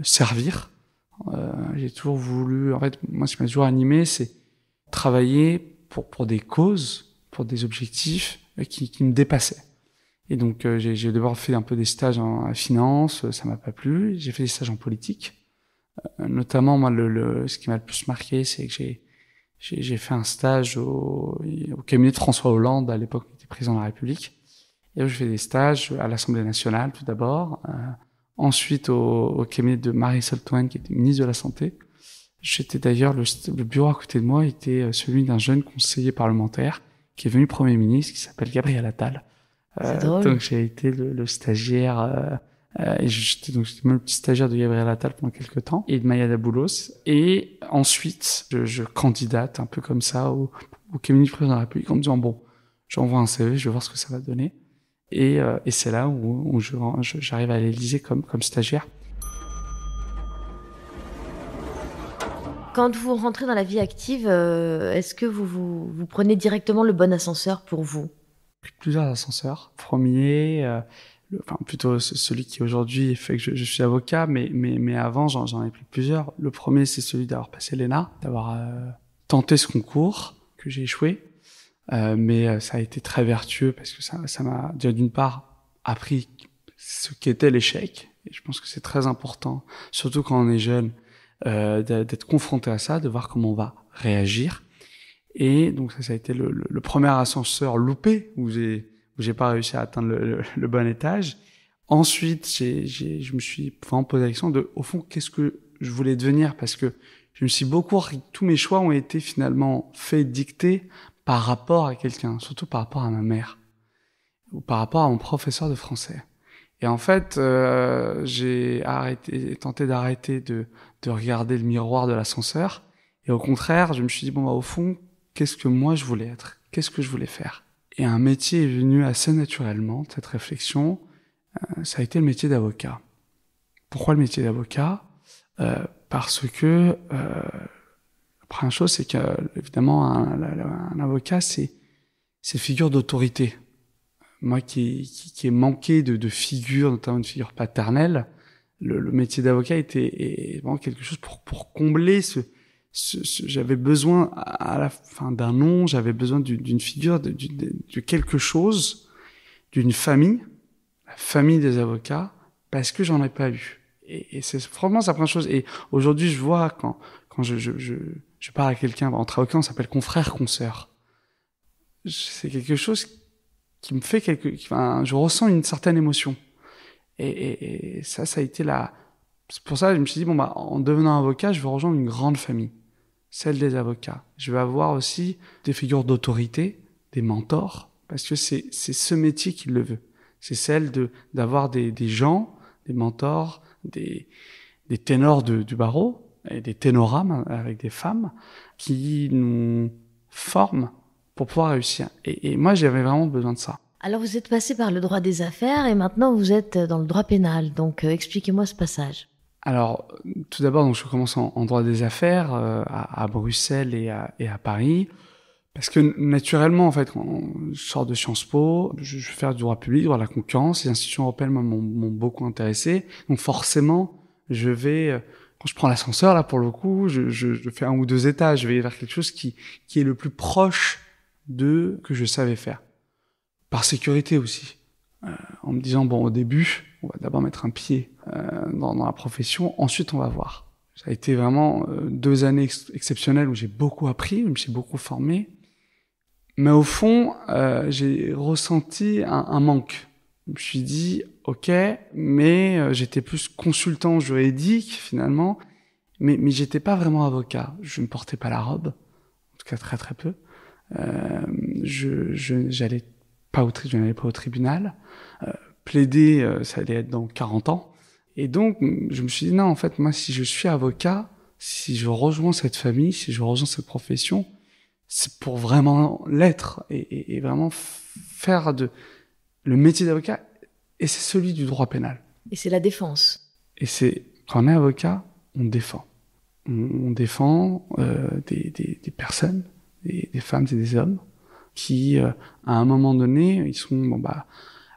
servir. J'ai toujours voulu... En fait, moi, ce qui m'a toujours animé, c'est travailler pour des causes, pour des objectifs qui me dépassaient. Et donc j'ai d'abord fait un peu des stages en finance, ça m'a pas plu. J'ai fait des stages en politique, notamment moi ce qui m'a le plus marqué, c'est que j'ai fait un stage au cabinet de François Hollande à l'époque, il était président de la République. Et j'ai fait des stages à l'Assemblée nationale tout d'abord, ensuite au cabinet de Marisol Touraine qui était ministre de la Santé. J'étais d'ailleurs le bureau à côté de moi était celui d'un jeune conseiller parlementaire qui est devenu Premier ministre, qui s'appelle Gabriel Attal. Donc j'ai été le stagiaire et j'étais même le petit stagiaire de Gabriel Attal pendant quelques temps et de Maya Daboulos. Et ensuite je candidate un peu comme ça au cabinet du président de la République en me disant bon, j'envoie un CV, je vais voir ce que ça va donner. Et c'est là où j'arrive à l'Élysée comme stagiaire. Quand vous rentrez dans la vie active, est-ce que vous prenez directement le bon ascenseur pour vous? Plusieurs ascenseurs. Premier, plutôt celui qui aujourd'hui fait que je suis avocat, mais avant j'en ai pris plusieurs. Le premier, c'est celui d'avoir passé l'ENA, d'avoir tenté ce concours que j'ai échoué, mais ça a été très vertueux parce que ça m'a déjà d'une part appris ce qu'était l'échec. Et je pense que c'est très important, surtout quand on est jeune, d'être confronté à ça, de voir comment on va réagir. Et donc ça a été le premier ascenseur loupé où j'ai pas réussi à atteindre le bon étage. Ensuite, je me suis vraiment posé la question de, au fond, qu'est-ce que je voulais devenir? Parce que je me suis tous mes choix ont été finalement faits, dictés par rapport à quelqu'un, surtout par rapport à ma mère ou par rapport à mon professeur de français. Et en fait, j'ai tenté d'arrêter de regarder le miroir de l'ascenseur. Et au contraire, je me suis dit, au fond, qu'est-ce que moi je voulais être? Qu'est-ce que je voulais faire? Et un métier est venu assez naturellement, cette réflexion, ça a été le métier d'avocat. Pourquoi le métier d'avocat? Parce que, la première chose, c'est que, évidemment, un avocat, c'est figure d'autorité. Moi qui ai manqué de figure, notamment une figure paternelle, le métier d'avocat est vraiment quelque chose pour combler j'avais besoin à la fin d'un nom, j'avais besoin d'une figure, de quelque chose d'une famille, la famille des avocats, parce que j'en ai pas eu. Et c'est franchement c'est la première chose. Et aujourd'hui, je vois quand je parle à quelqu'un, entre avocats, on s'appelle confrère, consoeur. C'est quelque chose qui me fait je ressens une certaine émotion. Et ça a été c'est pour ça que je me suis dit, en devenant avocat, je veux rejoindre une grande famille. Celle des avocats. Je vais avoir aussi des figures d'autorité, des mentors, parce que c'est ce métier qui le veut. C'est celle d'avoir des gens, des mentors, des ténors du barreau, et des ténorames avec des femmes qui nous forment pour pouvoir réussir. Et moi, j'avais vraiment besoin de ça. Alors vous êtes passé par le droit des affaires et maintenant vous êtes dans le droit pénal. Donc expliquez-moi ce passage. Alors, tout d'abord, je commence en droit des affaires à Bruxelles et à Paris. Parce que naturellement, en fait, quand je sors de Sciences Po, je vais faire du droit public, du droit de la concurrence. Les institutions européennes m'ont beaucoup intéressé. Donc forcément, quand je prends l'ascenseur, là, pour le coup, je fais 1 ou 2 étages. Je vais vers quelque chose qui est le plus proche de que je savais faire. Par sécurité aussi. En me disant, au début, on va d'abord mettre un pied dans la profession, ensuite on va voir. Ça a été vraiment 2 années exceptionnelles où j'ai beaucoup appris, où je me suis beaucoup formé. Mais au fond, j'ai ressenti un manque. Je me suis dit, ok, mais j'étais plus consultant juridique finalement, mais j'étais pas vraiment avocat. Je ne portais pas la robe, en tout cas très très peu. Je n'allais pas au tribunal. Plaider, ça allait être dans 40 ans. Et donc, je me suis dit, non, en fait, moi, si je suis avocat, si je rejoins cette famille, si je rejoins cette profession, c'est pour vraiment l'être et vraiment faire le métier d'avocat, et c'est celui du droit pénal. Et c'est la défense. Et quand on est avocat, on défend. On défend des personnes, des femmes et des hommes qui, à un moment donné, ils sont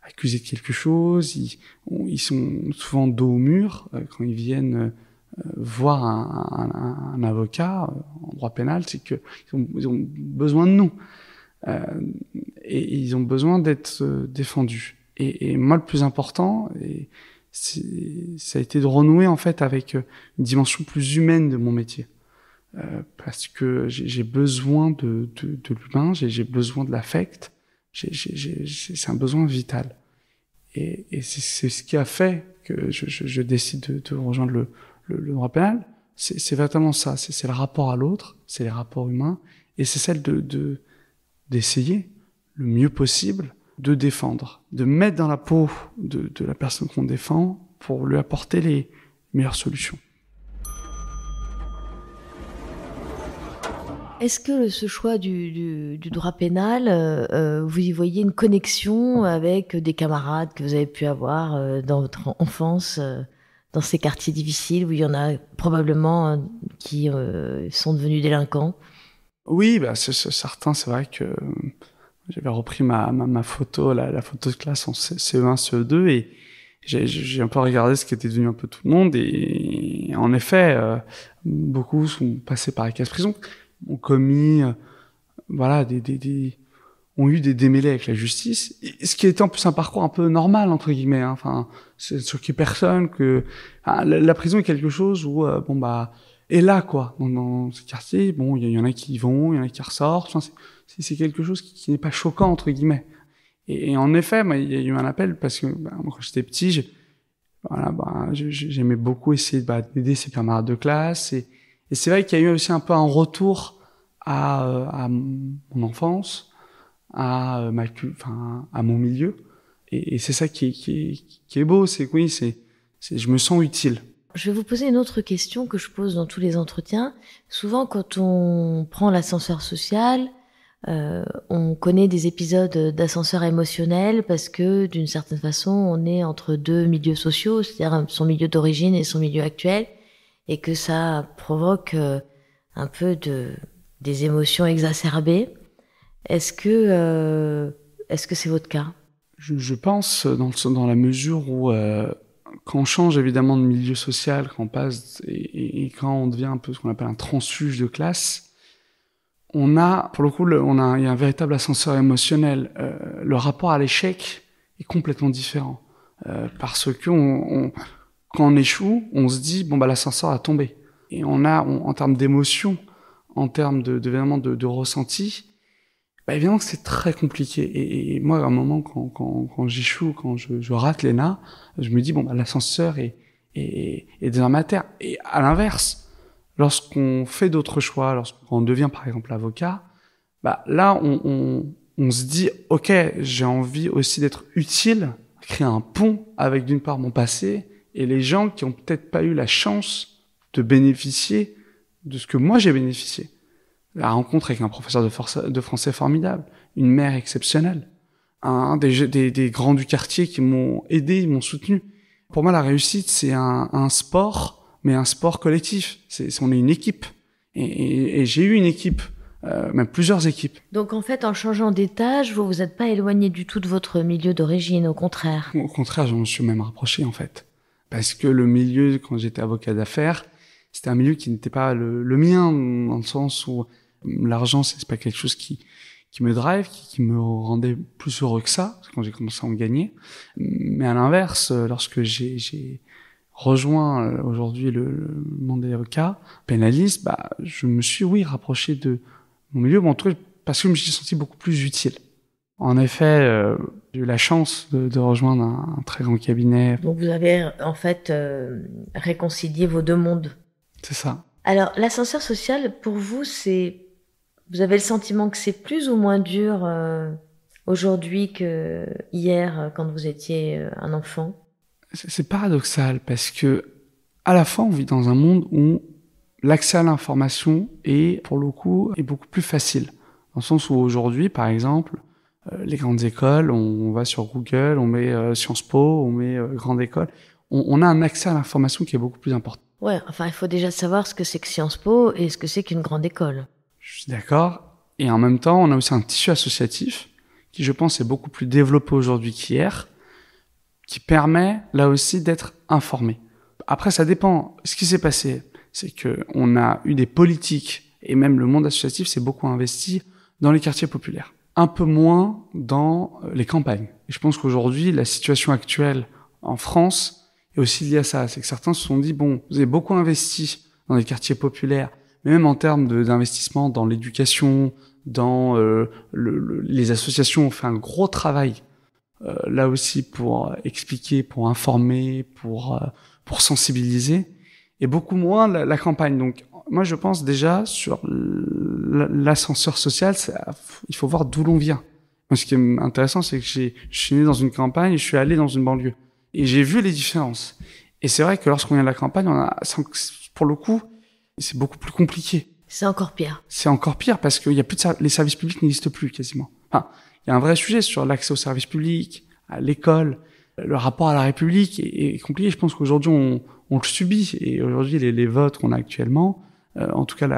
accusés de quelque chose, ils sont souvent dos au mur quand ils viennent voir un avocat en droit pénal, c'est que ils ont besoin de nous et ils ont besoin d'être défendus. Et moi, le plus important, ça a été de renouer en fait avec une dimension plus humaine de mon métier, parce que j'ai besoin de l'humain, j'ai besoin de l'affect. C'est un besoin vital. Et c'est ce qui a fait que je décide de rejoindre le droit pénal. C'est véritablement ça. C'est le rapport à l'autre, c'est les rapports humains, et c'est celle d'essayer le mieux possible de défendre, de mettre dans la peau de la personne qu'on défend pour lui apporter les meilleures solutions. Est-ce que ce choix du droit pénal, vous y voyez une connexion avec des camarades que vous avez pu avoir dans votre enfance, dans ces quartiers difficiles où il y en a probablement qui sont devenus délinquants? Oui, certains, c'est vrai que j'avais repris ma photo, la photo de classe en CE1, CE2, et j'ai un peu regardé ce qui était devenu un peu tout le monde, et en effet, beaucoup sont passés par la case prison, ont commis, ont eu des démêlés avec la justice, et ce qui était en plus un parcours un peu normal, entre guillemets, hein. Enfin, c'est choqué personne que, la prison est quelque chose où, est là, quoi, dans ce quartier, il y en a qui y vont, il y en a qui ressortent, enfin, c'est quelque chose qui n'est pas choquant, entre guillemets. Et en effet, il y a eu un appel parce que, moi, quand j'étais petit, j'aimais beaucoup essayer d'aider ses camarades de classe, et c'est vrai qu'il y a eu aussi un peu un retour à mon enfance, à mon milieu, et c'est ça qui est beau, c'est que oui, je me sens utile. Je vais vous poser une autre question que je pose dans tous les entretiens. Souvent, quand on prend l'ascenseur social, on connaît des épisodes d'ascenseur émotionnel parce que, d'une certaine façon, on est entre 2 milieux sociaux, c'est-à-dire son milieu d'origine et son milieu actuel, et que ça provoque un peu des émotions exacerbées. Est-ce que c'est votre cas? Je pense dans la mesure où quand on change évidemment de milieu social, quand on passe et quand on devient un peu ce qu'on appelle un transfuge de classe, il y a un véritable ascenseur émotionnel. Le rapport à l'échec est complètement différent. Parce que quand on échoue, on se dit, l'ascenseur a tombé. Et en termes d'émotion, en termes de ressenti, évidemment que c'est très compliqué. Et moi, à un moment, quand j'échoue, quand je rate l'ENA, je me dis, l'ascenseur est désormais à terre. Et à l'inverse, lorsqu'on fait d'autres choix, lorsqu'on devient, par exemple, avocat, là, on se dit, OK, j'ai envie aussi d'être utile, créer un pont avec, d'une part, mon passé et les gens qui ont peut-être pas eu la chance de bénéficier de ce que moi j'ai bénéficié. La rencontre avec un professeur de français formidable, une mère exceptionnelle, des grands du quartier qui m'ont aidé, m'ont soutenu. Pour moi, la réussite, c'est un sport, mais un sport collectif. On est une équipe. Et j'ai eu une équipe, même plusieurs équipes. Donc en fait, en changeant d'étage, vous vous êtes pas éloigné du tout de votre milieu d'origine, au contraire. Au contraire, j'en suis même rapproché, en fait. Parce que le milieu, quand j'étais avocat d'affaires, c'était un milieu qui n'était pas le mien, dans le sens où l'argent, c'est pas quelque chose qui me drive, qui me rendait plus heureux que ça, quand j'ai commencé à en gagner. Mais à l'inverse, lorsque j'ai rejoint aujourd'hui le monde des avocats, pénaliste, je me suis, rapproché de mon milieu, en tout cas, parce que je me suis senti beaucoup plus utile. En effet, j'ai eu la chance de rejoindre un très grand cabinet. Donc vous avez en fait réconcilié vos deux mondes. C'est ça. Alors l'ascenseur social, pour vous, vous avez le sentiment que c'est plus ou moins dur aujourd'hui que hier quand vous étiez un enfant? C'est paradoxal parce que à la fois on vit dans un monde où l'accès à l'information est pour le coup beaucoup plus facile. Dans le sens où aujourd'hui, par exemple, les grandes écoles, on va sur Google, on met Sciences Po, on met grande école, on a un accès à l'information qui est beaucoup plus important. Ouais, enfin il faut déjà savoir ce que c'est que Sciences Po et ce que c'est qu'une grande école. Je suis d'accord. Et en même temps, on a aussi un tissu associatif qui, je pense, est beaucoup plus développé aujourd'hui qu'hier, qui permet, là aussi, d'être informé. Après, ça dépend. Ce qui s'est passé, c'est que on a eu des politiques, et même le monde associatif s'est beaucoup investi dans les quartiers populaires. Un peu moins dans les campagnes. Et je pense qu'aujourd'hui, la situation actuelle en France est aussi liée à ça. C'est que certains se sont dit, vous avez beaucoup investi dans les quartiers populaires, mais même en termes d'investissement dans l'éducation, dans les associations ont fait un gros travail là aussi pour expliquer, pour informer, pour sensibiliser, et beaucoup moins la campagne. Donc moi je pense déjà sur l'ascenseur social, il faut voir d'où l'on vient. Moi, ce qui est intéressant, c'est que je suis né dans une campagne et je suis allé dans une banlieue, et j'ai vu les différences. Et c'est vrai que lorsqu'on vient de la campagne, pour le coup, c'est beaucoup plus compliqué. C'est encore pire. C'est encore pire parce que les services publics n'existent plus quasiment. Enfin, il y a un vrai sujet sur l'accès aux services publics, à l'école, le rapport à la République est compliqué. Je pense qu'aujourd'hui on le subit, et aujourd'hui les votes qu'on a actuellement, en tout cas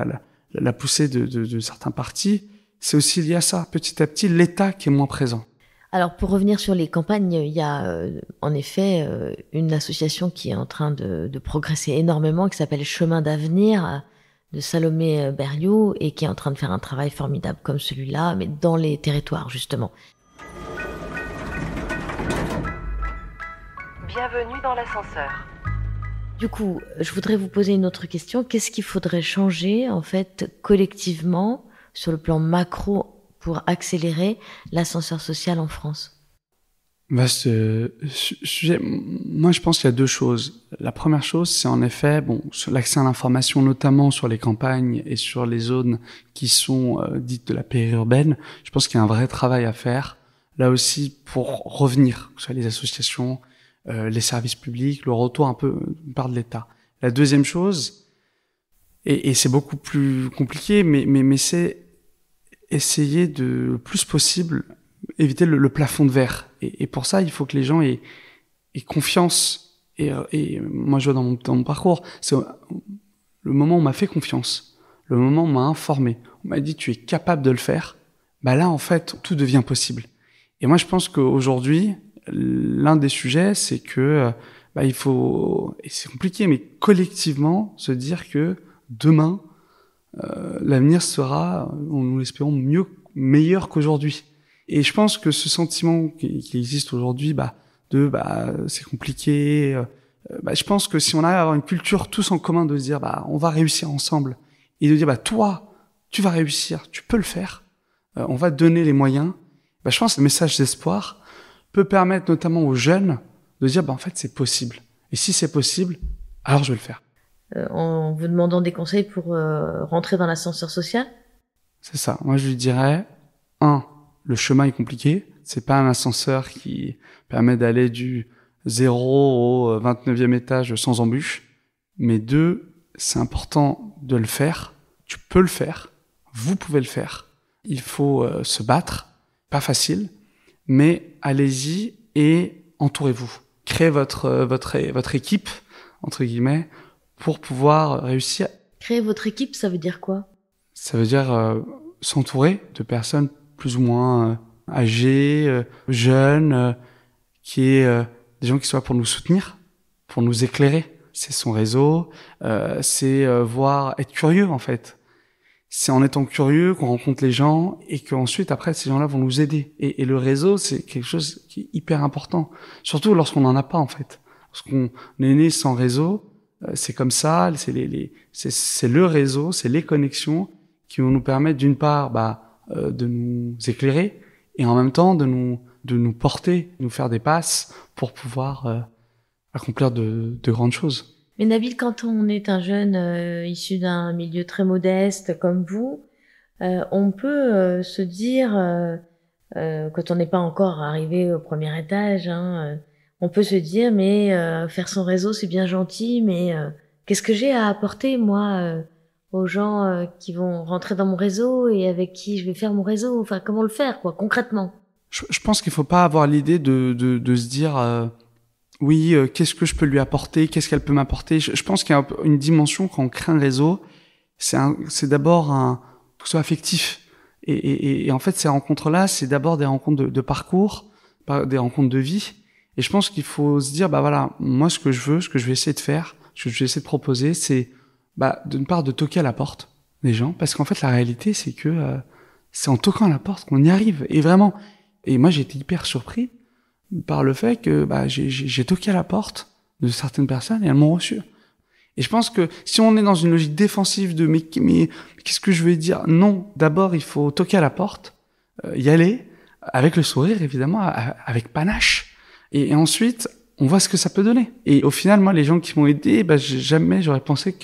la poussée de certains partis, c'est aussi lié à ça. Petit à petit, l'État qui est moins présent. Alors pour revenir sur les campagnes, il y a en effet une association qui est en train de progresser énormément, qui s'appelle Chemin d'avenir, de Salomé Berliou, et qui est en train de faire un travail formidable comme celui-là, mais dans les territoires justement. Bienvenue dans l'ascenseur. Du coup, je voudrais vous poser une autre question. Qu'est-ce qu'il faudrait changer en fait collectivement sur le plan macro pour accélérer l'ascenseur social en France? Vaste sujet. Moi, je pense qu'il y a deux choses. La première chose, c'est en effet, sur l'accès à l'information, notamment sur les campagnes et sur les zones qui sont dites de la périurbaine. Je pense qu'il y a un vrai travail à faire, là aussi, pour revenir, que ce soit les associations, les services publics, le retour un peu par de l'État. La deuxième chose, et c'est beaucoup plus compliqué, mais c'est essayer de, le plus possible, éviter le plafond de verre. Et pour ça, il faut que les gens aient confiance. Et moi, je vois dans mon parcours, c'est le moment où on m'a fait confiance, le moment où on m'a informé, on m'a dit tu es capable de le faire. Là, en fait, tout devient possible. Et moi, je pense qu'aujourd'hui, l'un des sujets, c'est que il faut, et c'est compliqué, mais collectivement se dire que demain, l'avenir sera, nous l'espérons, meilleur qu'aujourd'hui. Et je pense que ce sentiment qui existe aujourd'hui, c'est compliqué. Je pense que si on arrive à avoir une culture tous en commun de se dire, on va réussir ensemble, et de dire, toi, tu vas réussir, tu peux le faire. On va te donner les moyens. Je pense que le message d'espoir peut permettre notamment aux jeunes de dire, en fait, c'est possible. Et si c'est possible, alors je vais le faire. En vous demandant des conseils pour rentrer dans l'ascenseur social? C'est ça. Moi, je lui dirais, le chemin est compliqué. C'est pas un ascenseur qui permet d'aller du 0 au 29e étage sans embûche. Mais 2, c'est important de le faire. Tu peux le faire. Vous pouvez le faire. Il faut se battre. Pas facile. Mais allez-y et entourez-vous. Créez votre équipe, entre guillemets, pour pouvoir réussir. Créer votre équipe, ça veut dire quoi? Ça veut dire s'entourer de personnes plus ou moins âgées, jeunes, qui est des gens qui soient pour nous soutenir, pour nous éclairer. C'est son réseau, c'est être curieux en fait. C'est en étant curieux qu'on rencontre les gens et qu'ensuite après ces gens-là vont nous aider. Et le réseau, c'est quelque chose qui est hyper important, surtout lorsqu'on n'en a pas en fait. Lorsqu'on est né sans réseau, c'est comme ça, c'est le réseau, c'est les connexions qui vont nous permettre d'une part de nous éclairer et en même temps de nous porter, nous faire des passes pour pouvoir accomplir de grandes choses. Mais Nabil, quand on est un jeune issu d'un milieu très modeste comme vous, on peut se dire, quand on n'est pas encore arrivé au premier étage, on peut se dire, mais faire son réseau, c'est bien gentil, mais qu'est-ce que j'ai à apporter, moi, aux gens qui vont rentrer dans mon réseau et avec qui je vais faire mon réseau? Enfin, comment le faire, quoi, concrètement? Je pense qu'il faut pas avoir l'idée de se dire qu'est-ce que je peux lui apporter, qu'est-ce qu'elle peut m'apporter. Je pense qu'il y a une dimension quand on crée un réseau, c'est d'abord faut que ce soit affectif. Et en fait, ces rencontres-là, c'est d'abord des rencontres de parcours, des rencontres de vie. Et je pense qu'il faut se dire, moi, ce que je vais essayer de faire, ce que je vais essayer de proposer, c'est, d'une part, de toquer à la porte des gens. Parce qu'en fait, la réalité, c'est que c'est en toquant à la porte qu'on y arrive. Et vraiment, et moi, j'ai été hyper surpris par le fait que j'ai toqué à la porte de certaines personnes et elles m'ont reçu. Et je pense que si on est dans une logique défensive de mais qu'est-ce que je vais dire? Non, d'abord, il faut toquer à la porte, y aller, avec le sourire, évidemment, avec panache. Et ensuite, on voit ce que ça peut donner. Et au final, moi, les gens qui m'ont aidé, jamais j'aurais pensé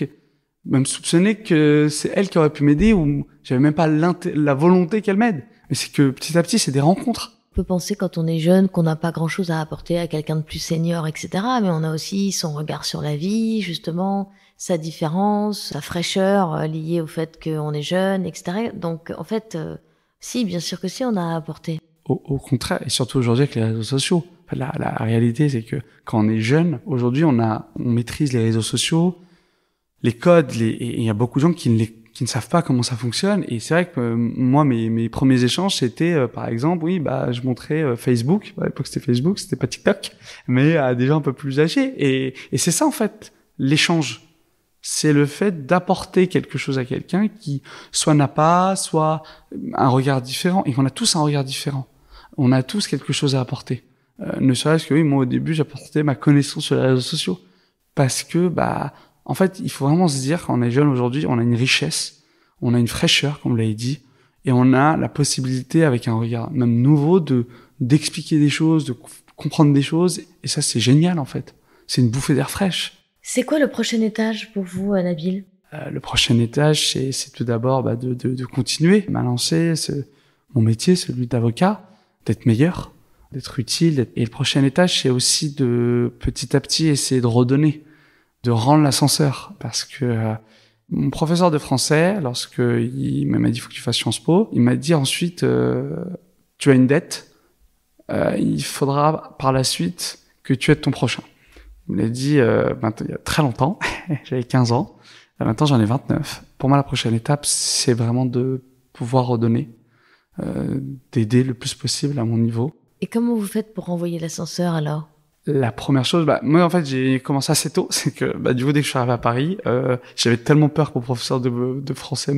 même soupçonné que c'est elle qui aurait pu m'aider ou j'avais même pas la volonté qu'elle m'aide. Mais c'est que petit à petit, c'est des rencontres. On peut penser quand on est jeune qu'on n'a pas grand-chose à apporter à quelqu'un de plus senior, etc. Mais on a aussi son regard sur la vie, justement, sa différence, sa fraîcheur liée au fait qu'on est jeune, etc. Donc, en fait, si, bien sûr que si, on a à apporter. Au contraire, et surtout aujourd'hui avec les réseaux sociaux. La réalité, c'est que quand on est jeune, aujourd'hui, on maîtrise les réseaux sociaux, les codes, et il y a beaucoup de gens qui ne savent pas comment ça fonctionne. Et c'est vrai que moi, mes premiers échanges, c'était, par exemple, je montrais Facebook. À l'époque, c'était Facebook, c'était pas TikTok, mais à des gens un peu plus âgés. Et c'est ça, en fait, l'échange. C'est le fait d'apporter quelque chose à quelqu'un qui soit n'a pas, soit un regard différent. Et on a tous un regard différent. On a tous quelque chose à apporter. Ne serait-ce que, moi, au début, j'apportais ma connaissance sur les réseaux sociaux. Parce que, en fait, il faut vraiment se dire, quand on est jeune aujourd'hui, on a une richesse, on a une fraîcheur, comme vous l'avez dit, et on a la possibilité, avec un regard même nouveau, d'expliquer des choses, de comprendre des choses, et ça, c'est génial, en fait. C'est une bouffée d'air fraîche. C'est quoi le prochain étage pour vous, Nabil? Le prochain étage, c'est tout d'abord de continuer ma lancée, mon métier, celui d'avocat, d'être meilleur, d'être utile. Et le prochain étage, c'est aussi de petit à petit essayer de redonner, de rendre l'ascenseur. Parce que mon professeur de français, lorsqu'il m'a dit « faut que tu fasses Sciences Po », il m'a dit ensuite « tu as une dette, il faudra par la suite que tu aides ton prochain ». Il me l'a dit il y a très longtemps, j'avais 15 ans, maintenant j'en ai 29. Pour moi, la prochaine étape, c'est vraiment de pouvoir redonner, d'aider le plus possible à mon niveau. Et comment vous faites pour renvoyer l'ascenseur alors? La première chose, moi en fait j'ai commencé assez tôt, c'est que du coup dès que je suis arrivé à Paris, j'avais tellement peur que mon professeur de français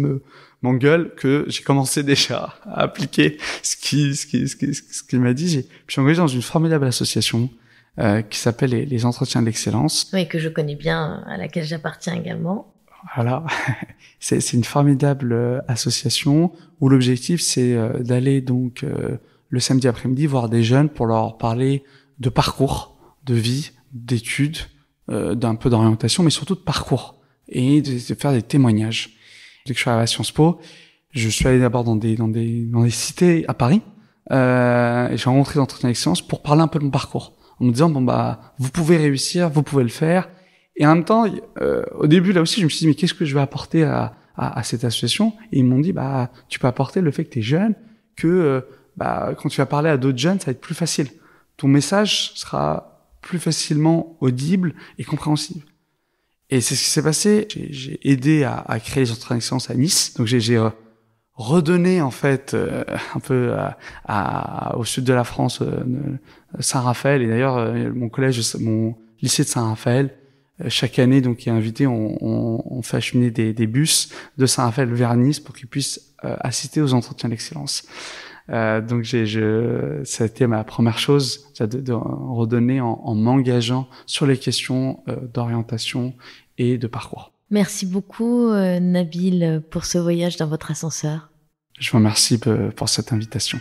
m'engueule que j'ai commencé déjà à appliquer ce qu'il m'a dit. Je suis engagé dans une formidable association qui s'appelle les Entretiens de l'excellence. Oui, que je connais bien, à laquelle j'appartiens également. Voilà, c'est une formidable association où l'objectif c'est d'aller donc le samedi après-midi voir des jeunes pour leur parler de parcours, de vie, d'études, d'un peu d'orientation, mais surtout de parcours et de faire des témoignages. Dès que je suis arrivé à Sciences Po, je suis allé d'abord dans des cités à Paris et j'ai rencontré des entretiens d'excellence pour parler un peu de mon parcours, en me disant vous pouvez réussir, vous pouvez le faire. Et en même temps, au début là aussi, je me suis dit mais qu'est-ce que je vais apporter à cette association? Et ils m'ont dit tu peux apporter le fait que tu es jeune, que quand tu vas parler à d'autres jeunes, ça va être plus facile. Ton message sera plus facilement audible et compréhensible. Et c'est ce qui s'est passé. J'ai aidé à créer les entretiens d'excellence à Nice. Donc j'ai redonné en fait un peu au sud de la France, Saint-Raphaël. Et d'ailleurs mon lycée de Saint-Raphaël, chaque année donc qui est invité, on fait acheminer des bus de Saint-Raphaël vers Nice pour qu'ils puissent assister aux entretiens d'excellence. Donc ça a été ma première chose, de redonner en m'engageant sur les questions d'orientation et de parcours. Merci beaucoup Nabil pour ce voyage dans votre ascenseur. Je vous remercie pour cette invitation.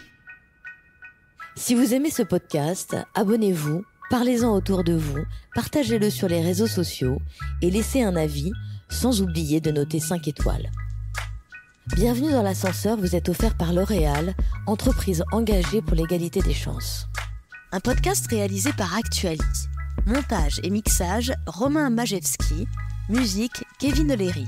Si vous aimez ce podcast, abonnez-vous, parlez-en autour de vous, partagez-le sur les réseaux sociaux et laissez un avis, sans oublier de noter 5 étoiles. Bienvenue dans l'ascenseur vous est offert par L'Oréal, entreprise engagée pour l'égalité des chances. Un podcast réalisé par Actuali. Montage et mixage, Romain Majewski. Musique, Kevin O'Leary.